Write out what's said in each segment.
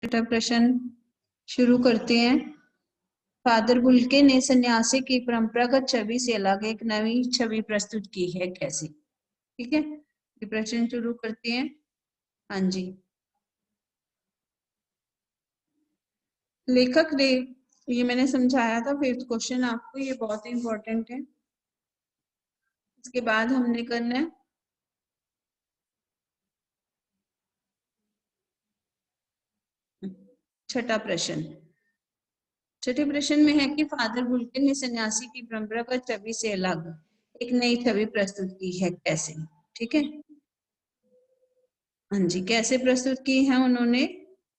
छठा प्रश्न शुरू करते हैं। फादर बुल्के ने सन्यासी की परंपरागत छवि से अलग एक नई छवि प्रस्तुत की है, कैसे? ठीक है, ये प्रश्न शुरू करते हैं। हाँ जी, लेखक ने, ये मैंने समझाया था फिफ्थ क्वेश्चन आपको, ये बहुत इंपॉर्टेंट है। इसके बाद हमने करना है छठा प्रश्न। छठे प्रश्न में है कि फादर बुल्के ने सन्यासी की परंपरागत छवि से अलग एक नई छवि प्रस्तुत की है, कैसे? ठीक है, हाँ जी, कैसे प्रस्तुत की है उन्होंने,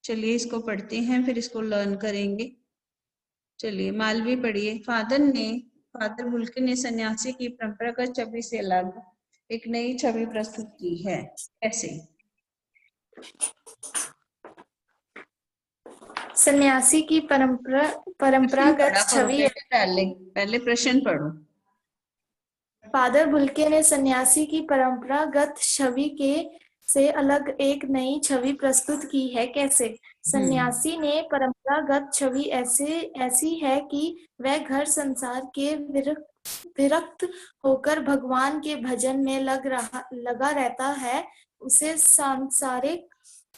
चलिए इसको पढ़ते हैं फिर इसको लर्न करेंगे। चलिए मालवी पढ़िए। फादर बुल्के ने सन्यासी की परंपरागत छवि से अलग एक नई छवि प्रस्तुत की है, कैसे? सन्यासी की परंपरागत छवि। पहले प्रश्न पढ़ो। फादर बुल्के ने सन्यासी की परंपरागत छवि के से अलग एक नई छवि प्रस्तुत की है, कैसे? सन्यासी ने परंपरागत छवि ऐसी है कि वह घर संसार के विरक्त होकर भगवान के भजन में लगा रहता है। उसे सांसारिक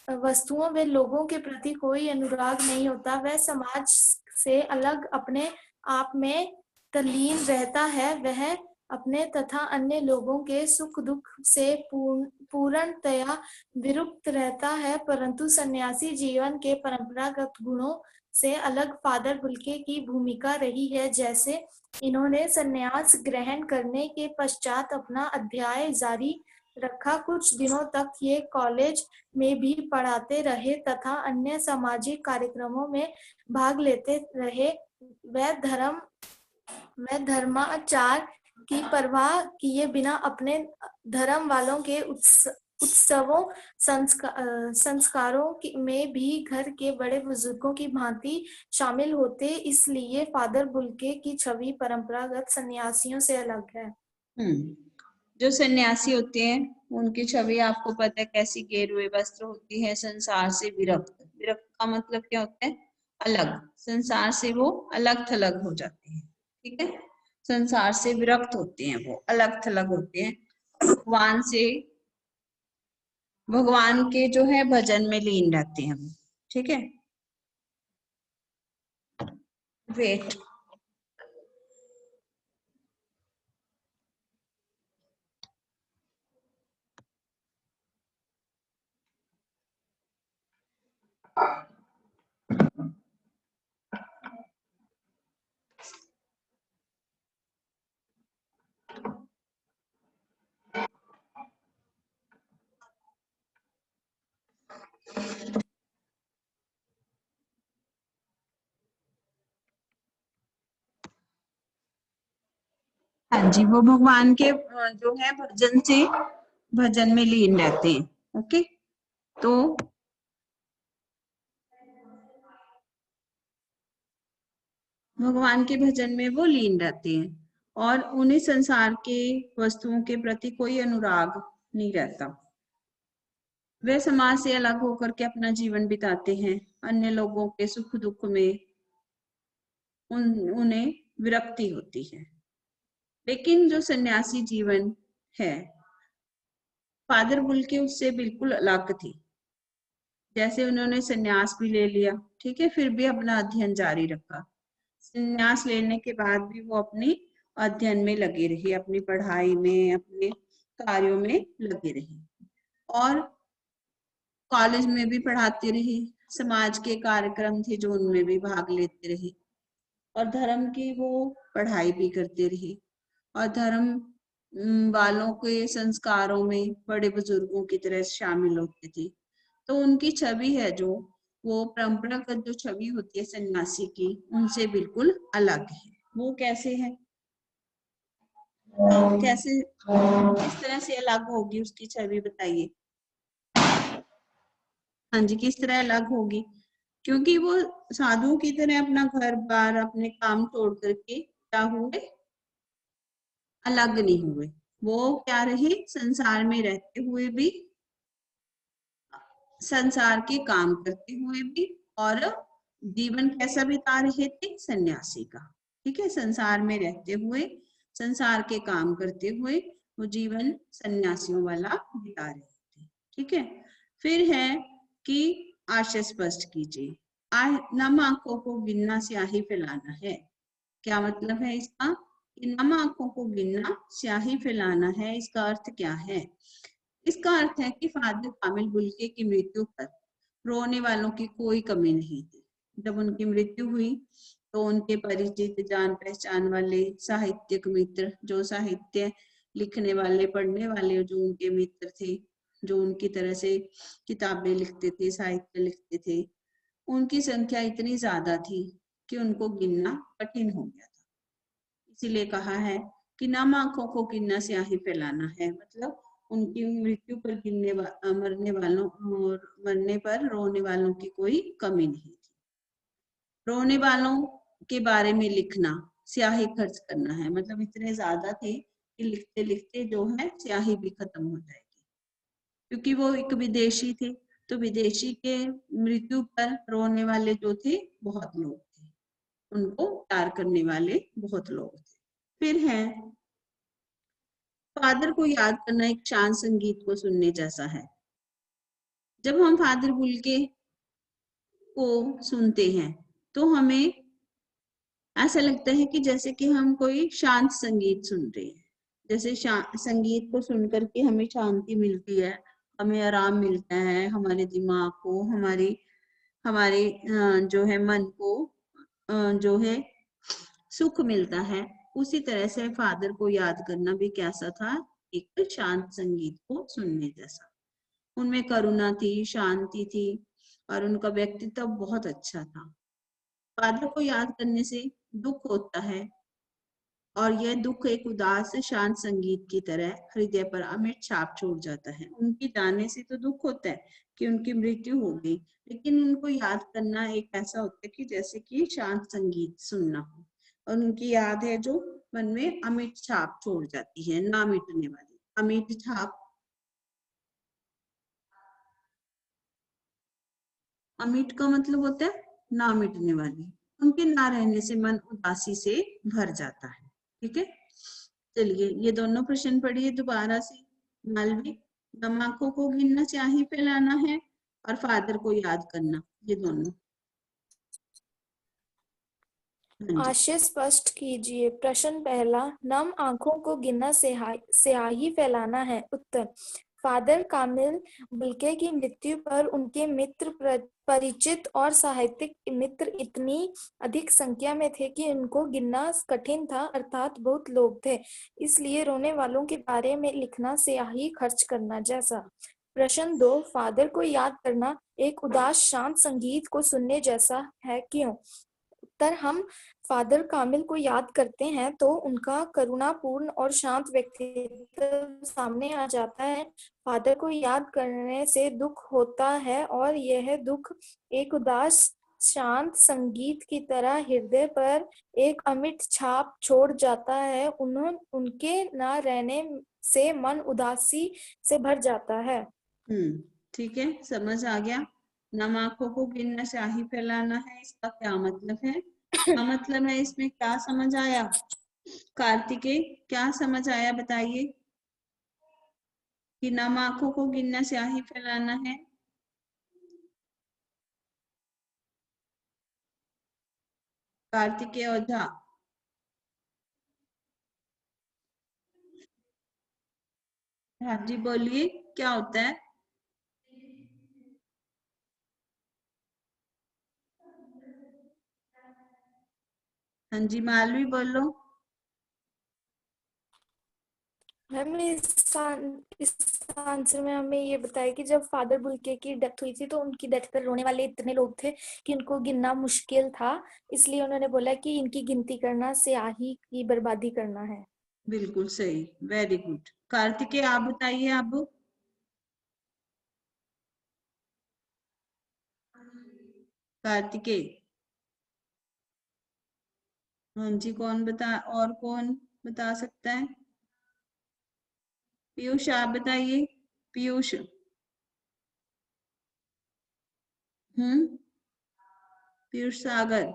वस्तुओं व लोगों के प्रति कोई अनुराग नहीं होता। वह समाज से अलग अपने आप में तल्लीन रहता है। वह अपने तथा अन्य लोगों के सुख दुख से पूर्णतया विमुक्त रहता है। परंतु सन्यासी जीवन के परंपरागत गुणों से अलग फादर बुल्के की भूमिका रही है। जैसे इन्होंने सन्यास ग्रहण करने के पश्चात अपना अध्याय जारी रखा। कुछ दिनों तक ये कॉलेज में भी पढ़ाते रहे तथा अन्य सामाजिक कार्यक्रमों में भाग लेते रहे। वह धर्माचार की परवाह किए बिना अपने धर्म वालों के उत्सवों संस्कारों में भी घर के बड़े बुजुर्गों की भांति शामिल होते। इसलिए फादर बुल्के की छवि परंपरागत सन्यासियों से अलग है। जो सन्यासी होते हैं उनकी छवि आपको पता है कैसी, गेरुए वस्त्र होती है, संसार से विरक्त। विरक्त का मतलब क्या होता है? अलग, संसार से वो अलग थलग हो जाते हैं। ठीक है, संसार से विरक्त होते हैं, वो अलग थलग होते हैं, भगवान के जो है भजन में लीन रहते हैं वो। ठीक है, वेट, हाँ जी, वो भगवान के जो है भजन में लीन रहते हैं। ओके, तो भगवान के भजन में वो लीन रहते हैं और उन्हें संसार के वस्तुओं के प्रति कोई अनुराग नहीं रहता। वे समाज से अलग होकर के अपना जीवन बिताते हैं। अन्य लोगों के सुख दुख में उन्हें विरक्ति होती है। लेकिन जो सन्यासी जीवन है, फादर बुल्के उससे बिल्कुल अलग थी। जैसे उन्होंने सन्यास भी ले लिया, ठीक है, फिर भी अपना अध्ययन जारी रखा। संन्यास लेने के बाद भी वो अपने अध्ययन में लगी रही, अपनी पढ़ाई में, अपने कार्यों में लगी रही और कॉलेज में भी पढ़ाती रही। समाज के कार्यक्रम थे जो उनमें भी भाग लेते रही और धर्म की वो पढ़ाई भी करती रही और धर्म वालों के संस्कारों में बड़े बुजुर्गों की तरह शामिल होती थी। तो उनकी छवि है जो, वो परंपरागत जो छवि होती है सन्यासी की, उनसे बिल्कुल अलग है। वो कैसे है, कैसे, किस तरह से अलग होगी उसकी छवि, बताइए। हाँ जी, किस तरह अलग होगी? क्योंकि वो साधुओं की तरह अपना घर बार, अपने काम छोड़ करके क्या हुए, अलग नहीं हुए। वो क्या रहे, संसार में रहते हुए भी संसार के काम करते हुए भी, और जीवन कैसा बिता रहे थे, सन्यासी का। ठीक है, संसार में रहते हुए, संसार के काम करते हुए वो जीवन सन्यासियों वाला बिता रहे थे। ठीक है, फिर है कि आशय स्पष्ट कीजिए। नम आंखों को गिनना स्याही फैलाना है। क्या मतलब है इसका? कि नम आंखों को गिनना स्याही फैलाना है, इसका अर्थ क्या है? इसका अर्थ है कि फादर कामिल बुल्के की मृत्यु पर रोने वालों की कोई कमी नहीं थी। जब उनकी मृत्यु हुई तो उनके परिचित, जान पहचान वाले साहित्यिक मित्र, जो साहित्य लिखने वाले, पढ़ने वाले जो उनके मित्र थे, जो उनकी तरह से किताबें लिखते थे, साहित्य लिखते थे, उनकी संख्या इतनी ज्यादा थी कि उनको गिनना कठिन हो गया था। इसीलिए कहा है कि नम आंखों को गिनना स्याही फैलाना है, मतलब उनकी मृत्यु पर मरने वालों और मरने पर रोने वालों की कोई कमी नहीं थी। रोने वालों के बारे में लिखना स्याही खर्च करना है, मतलब इतने ज्यादा थे कि लिखते लिखते जो है स्याही भी खत्म हो जाएगी। क्योंकि वो एक विदेशी थे, तो विदेशी के मृत्यु पर रोने वाले जो थे बहुत लोग थे, उनको प्यार करने वाले बहुत लोग थे। फिर है, फादर को याद करना एक शांत संगीत को सुनने जैसा है। जब हम फादर बुल्के को सुनते हैं तो हमें ऐसा लगता है कि जैसे कि हम कोई शांत संगीत सुन रहे हैं। जैसे संगीत को सुन करके हमें शांति मिलती है, हमें आराम मिलता है, हमारे दिमाग को, हमारे जो है मन को जो है सुख मिलता है। उसी तरह से फादर को याद करना भी कैसा था, एक शांत संगीत को सुनने जैसा। उनमें करुणा थी, शांति थी, और उनका व्यक्तित्व बहुत अच्छा था। फादर को याद करने से दुख होता है, और यह दुख एक उदास शांत संगीत की तरह हृदय पर अमिट छाप छोड़ जाता है। उनके जाने से तो दुख होता है कि उनकी मृत्यु हो गई, लेकिन उनको याद करना एक ऐसा होता है कि जैसे कि शांत संगीत सुनना हो, और उनकी याद है जो मन में अमिट छाप छोड़ जाती है, ना मिटने वाली अमिट छाप। अमिट का मतलब होता है ना मिटने वाली। उनके ना रहने से मन उदासी से भर जाता है। ठीक है, चलिए ये दोनों प्रश्न पढ़िए दोबारा से। मालवी, नम आंखों को गिनना स्याही फैलाना है, और फादर को याद करना, ये दोनों। हाँ जी। आशय स्पष्ट कीजिए। प्रश्न पहला, नम आंखों को गिनना स्याही फैलाना है। उत्तर, फादर कामिल बुल्के की मृत्यु पर उनके मित्र, परिचित और साहित्यिक मित्र इतनी अधिक संख्या में थे कि उनको गिनना कठिन था, अर्थात बहुत लोग थे। इसलिए रोने वालों के बारे में लिखना स्याही खर्च करना जैसा। प्रश्न 2, फादर को याद करना एक उदास शांत संगीत को सुनने जैसा है। क्यों? उत्तर, हम फादर कामिल को याद करते हैं तो उनका करुणापूर्ण और शांत व्यक्तित्व सामने आ जाता है। फादर को याद करने से दुख होता है, और यह दुख एक उदास शांत संगीत की तरह हृदय पर एक अमिट छाप छोड़ जाता है। उनके न रहने से मन उदासी से भर जाता है। ठीक है, समझ आ गया। नम आंखों को गिनना स्याही फैलाना है, इसका क्या मतलब है? क्या मतलब है, इसमें क्या समझ आया? कार्तिकेय, क्या समझ आया बताइए। कि नम आंखों को गिनना स्याही फैलाना है। कार्तिकेय ओझा। हाँ जी, बोलिए क्या होता है? हाँ जी, मालवी बोलो। मैम इस आंसर में हमें ये बताया कि जब फादर बुल्के की डेथ हुई थी तो उनकी डेथ पर रोने वाले इतने लोग थे कि उनको गिनना मुश्किल था, इसलिए उन्होंने बोला कि इनकी गिनती करना स्याही की बर्बादी करना है। बिल्कुल सही, वेरी गुड। कार्तिकेय आप बताइए अब। कार्तिकेय। हाँ जी, कौन बता, और कौन बता सकता है? पीयूष आप बताइए। पीयूष। पीयूष सागर,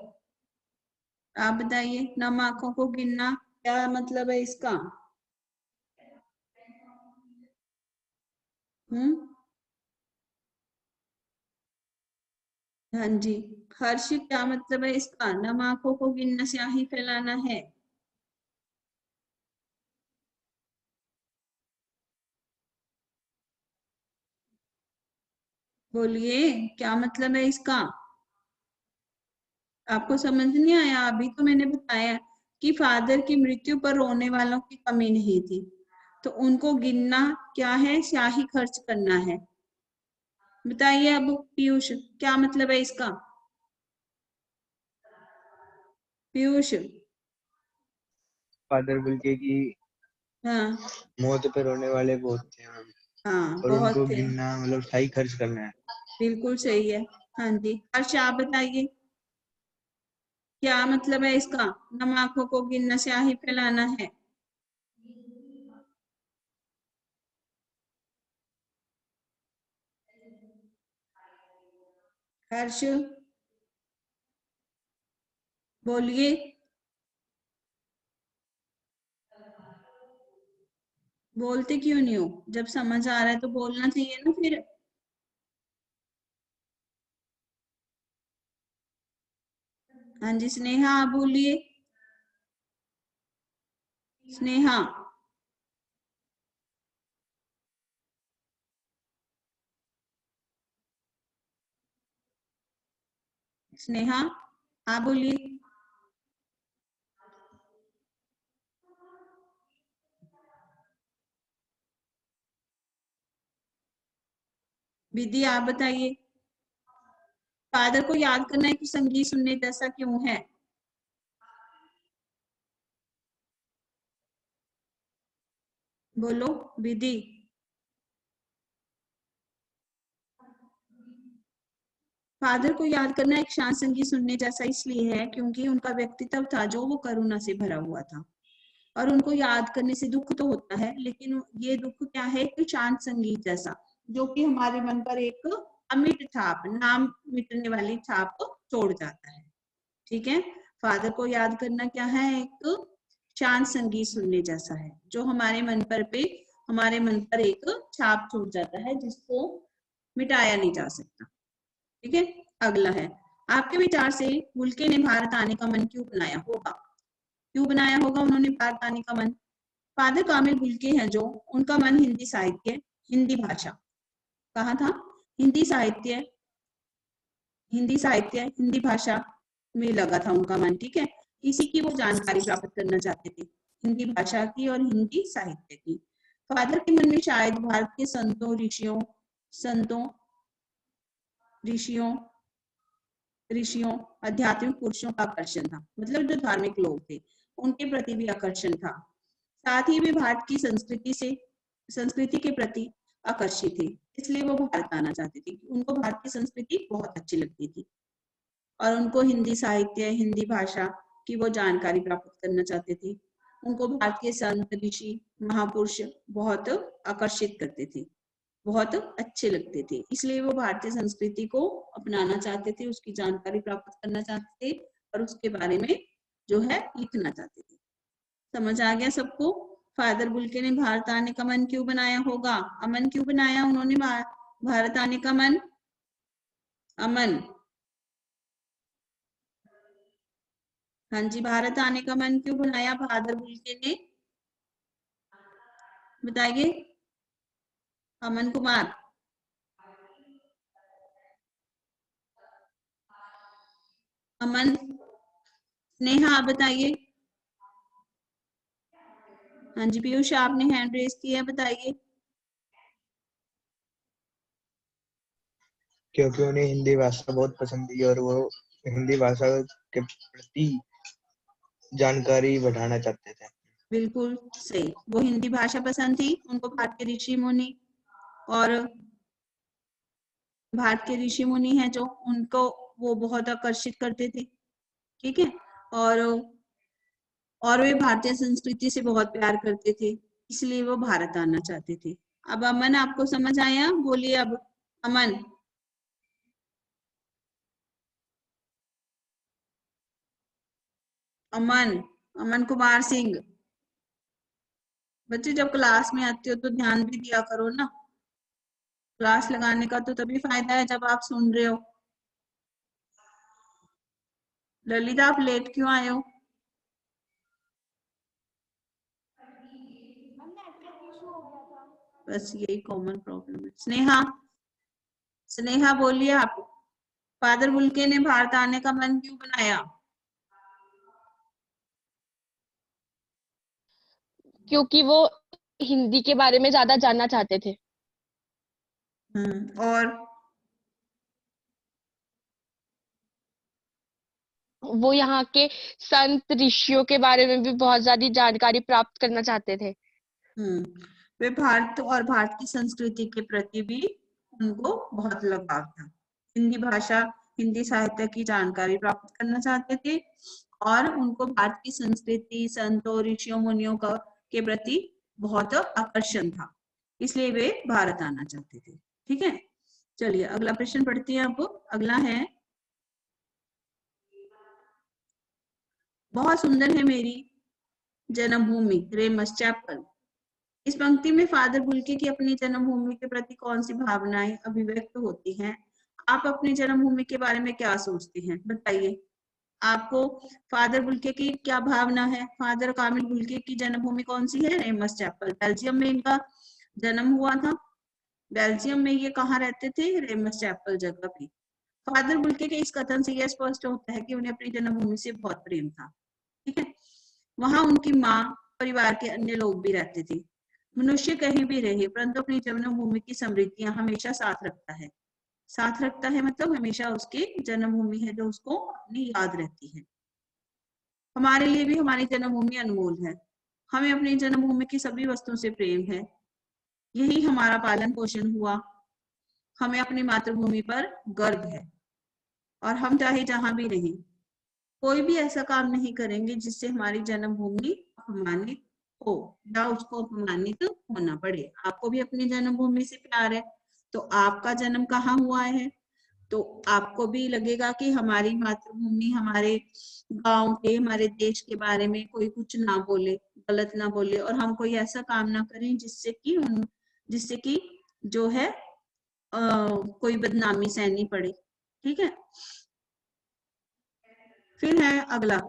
आप बताइए। नम आंखों को गिनना क्या मतलब है इसका? हाँ जी, हर्ष क्या मतलब है इसका? नम आंखों को गिनना स्याही फैलाना है। बोलिए क्या मतलब है इसका? आपको समझ नहीं आया? अभी तो मैंने बताया कि फादर की मृत्यु पर रोने वालों की कमी नहीं थी, तो उनको गिनना क्या है? स्याही खर्च करना है। बताइए अब पीयूष, क्या मतलब है इसका? पीयूष। फादर बुल्के की हाँ मौत पे रोने वाले बहुत थे हाँ, और बहुत उनको थे। गिनना मतलब सही खर्च करना है। बिल्कुल सही है। हाँ जी, हर्ष आप बताइए क्या मतलब है इसका? नम आंखों को गिनना स्याही फैलाना है। हर्ष बोलिए। बोलते क्यों नहीं हो? जब समझ आ रहा है तो बोलना चाहिए ना फिर। हाँ जी स्नेहा, आप बोलिए। स्नेहा। स्नेहा, आप बोलिए। विधि आप बताइए। फादर को याद करना है कि संगीत सुनने जैसा क्यों है? बोलो विधि। फादर को याद करना एक शांत संगीत सुनने जैसा इसलिए है क्योंकि उनका व्यक्तित्व था जो वो करुणा से भरा हुआ था, और उनको याद करने से दुख तो होता है, लेकिन ये दुख क्या है? एक शांत संगीत जैसा, जो कि हमारे मन पर एक अमिट छाप, नाम मिटने वाली छाप छोड़ जाता है। ठीक है, फादर को याद करना क्या है? एक शांत संगीत सुनने जैसा है, जो हमारे मन पर एक छाप छोड़ जाता है, जिसको मिटाया नहीं जा सकता। ठीक है, अगला है, आपके विचार से बुल्के ने भारत आने का मन क्यों बनाया होगा? क्यों बनाया होगा उन्होंने भारत आने का मन? फादर कामिल बुल्के हैं जो, उनका मन हिंदी साहित्य, हिंदी भाषा, कहा था? हिंदी साहित्य, हिंदी भाषा में लगा था उनका मन। ठीक है, इसी की वो जानकारी प्राप्त करना चाहते थे, हिंदी भाषा की और हिंदी साहित्य की। फादर के मन में शायद भारत के संतों ऋषियों ऋषियों आध्यात्मिक पुरुषों का आकर्षण था, मतलब जो धार्मिक लोग थे उनके प्रति भी आकर्षण था। साथ ही वे भारत की संस्कृति के प्रति आकर्षित थे, इसलिए वो भारत आना चाहते थे। उनको भारत की संस्कृति बहुत अच्छी लगती थी, और उनको हिंदी साहित्य, हिंदी भाषा की वो जानकारी प्राप्त करना चाहते थे। उनको भारत के संत, ऋषि, महापुरुष बहुत आकर्षित करते थे, बहुत अच्छे लगते थे, इसलिए वो भारतीय संस्कृति को अपनाना चाहते थे, उसकी जानकारी प्राप्त करना चाहते थे, और उसके बारे में जो है लिखना चाहते थे। समझ आ गया सबको? फादर बुल्के ने भारत आने का मन क्यों बनाया होगा? अमन क्यों बनाया उन्होंने भारत आने का मन? अमन। हाँ जी, भारत आने का मन क्यों बनाया फादर बुल्के ने? बताइए अमन कुमार। अमन। स्नेहा आप बताइए। हाँ जी पीयूष, आपने हैंड रेज किया, बताइए। क्योंकि उन्हें हिंदी भाषा बहुत पसंद थी और वो हिंदी भाषा के प्रति जानकारी बढ़ाना चाहते थे। बिल्कुल सही, वो हिंदी भाषा पसंद थी, उनको भारत के ऋषि मुनि हैं जो, उनको वो बहुत आकर्षित करते थे। ठीक है, और वे भारतीय संस्कृति से बहुत प्यार करते थे, इसलिए वो भारत आना चाहते थे। अब अमन, आपको समझ आया? बोलिए अब अमन। अमन, अमन कुमार सिंह। बच्चे जब क्लास में आते हो तो ध्यान भी दिया करो ना, क्लास लगाने का तो तभी फायदा है जब आप सुन रहे हो। ललिता आप लेट क्यों आए हो? बस यही कॉमन प्रॉब्लम है। स्नेहा, स्नेहा बोलिए आप, फादर बुल्के ने भारत आने का मन क्यों बनाया? क्योंकि वो हिंदी के बारे में ज्यादा जानना चाहते थे। और वो यहाँ के संत ऋषियों के बारे में भी बहुत ज्यादा जानकारी प्राप्त करना चाहते थे। वे भारत और भारत की संस्कृति के प्रति भी उनको बहुत लगाव था। हिंदी भाषा, हिंदी साहित्य की जानकारी प्राप्त करना चाहते थे और उनको भारत की संस्कृति, संतों, ऋषियों, मुनियों का के प्रति बहुत आकर्षण था, इसलिए वे भारत आना चाहते थे। ठीक है, चलिए अगला प्रश्न पढ़ते हैं। अब अगला है, बहुत सुंदर है मेरी जन्मभूमि रेमस चैपल। इस पंक्ति में फादर बुल्के की अपनी जन्मभूमि के प्रति कौन सी भावनाएं अभिव्यक्त होती हैं? आप अपनी जन्मभूमि के बारे में क्या सोचते हैं, बताइए। आपको फादर बुल्के की क्या भावना है? फादर कामिल बुल्के की जन्मभूमि कौन सी है? Ramus chapel. बेल्जियम में इनका जन्म हुआ था। बेल्जियम में ये कहाँ रहते थे? रेमस चैपल जगह पे। फादर बुल्के के इस कथन से यह स्पष्ट होता है कि उन्हें अपनी जन्मभूमि से बहुत प्रेम था। ठीक है, वहां उनकी माँ, परिवार के अन्य लोग भी रहते थे। मनुष्य कहीं भी रहे परंतु अपनी जन्मभूमि की समृद्धियां हमेशा साथ रखता है। साथ रखता है मतलब हमेशा उसकी जन्मभूमि है जो उसको अपनी याद रहती है। हमारे लिए भी हमारी जन्मभूमि अनमोल है। हमें अपनी जन्मभूमि की सभी वस्तुओं से प्रेम है। यही हमारा पालन पोषण हुआ। हमें अपनी मातृभूमि पर गर्व है और हम चाहे जहां भी रहें, कोई भी ऐसा काम नहीं करेंगे जिससे हमारी जन्मभूमि अपमानित हो या उसको अपमानित होना पड़े। आपको भी अपनी जन्मभूमि से प्यार है, तो आपका जन्म कहाँ हुआ है तो आपको भी लगेगा कि हमारी मातृभूमि, हमारे गांव के, हमारे देश के बारे में कोई कुछ ना बोले, गलत ना बोले, और हम कोई ऐसा काम ना करें जिससे कि जो है कोई बदनामी सहनी पड़े। ठीक है, फिर है अगला,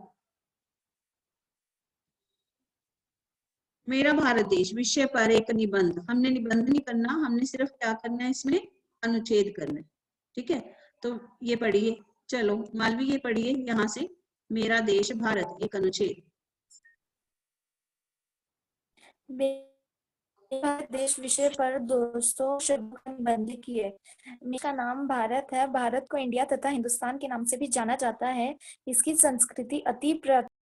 मेरा भारत देश विषय पर एक निबंध। हमने निबंध नहीं करना, हमने सिर्फ क्या करना है, इसमें अनुच्छेद करना है। ठीक है, तो ये पढ़िए, चलो मालवी ये पढ़िए यहाँ से, मेरा देश भारत एक अनुच्छेद। देश विषय पर दोस्तों शब्दबंदी की है। मेरा नाम भारत है। भारत को इंडिया तथा हिंदुस्तान के नाम से भी जाना जाता है। इसकी संस्कृति अति